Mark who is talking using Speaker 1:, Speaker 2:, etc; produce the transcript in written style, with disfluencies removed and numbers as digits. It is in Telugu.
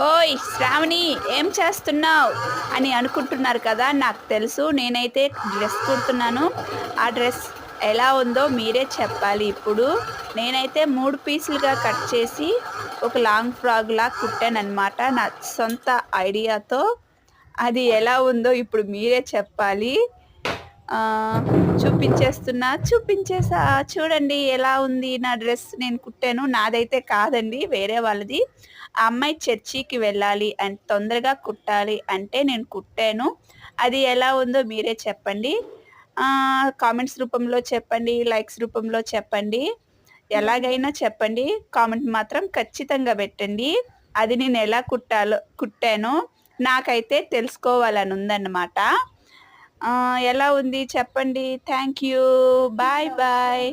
Speaker 1: ఓయ్ శ్రావణి, ఏం చేస్తున్నావు అని అనుకుంటున్నారు కదా. నాకు తెలుసు. నేనైతే డ్రెస్ కుడుతున్నాను. ఆ డ్రెస్ ఎలా ఉందో మీరే చెప్పాలి ఇప్పుడు. నేనైతే 3 పీసులుగా కట్ చేసి ఒక లాంగ్ ఫ్రాక్‌లా కుట్టాననమాట నా సొంత ఐడియాతో. అది ఎలా ఉందో ఇప్పుడు మీరే చెప్పాలి. చూపించేసా. చూడండి ఎలా ఉంది నా డ్రెస్. నేను కుట్టాను. నాదైతే కాదండి, వేరే వాళ్ళది. ఆ అమ్మాయి చర్చికి వెళ్ళాలి అండ్ తొందరగా కుట్టాలి అంటే నేను కుట్టాను. అది ఎలా ఉందో మీరే చెప్పండి. కామెంట్స్ రూపంలో చెప్పండి, లైక్స్ రూపంలో చెప్పండి. ఎలాగైనా చెప్పండి. కామెంట్ మాత్రం ఖచ్చితంగా పెట్టండి. అది నేను ఎలా కుట్టానో నాకైతే తెలుసుకోవాలని ఉందన్నమాట. ఎలా ఉంది చెప్పండి. Thank you. Bye bye.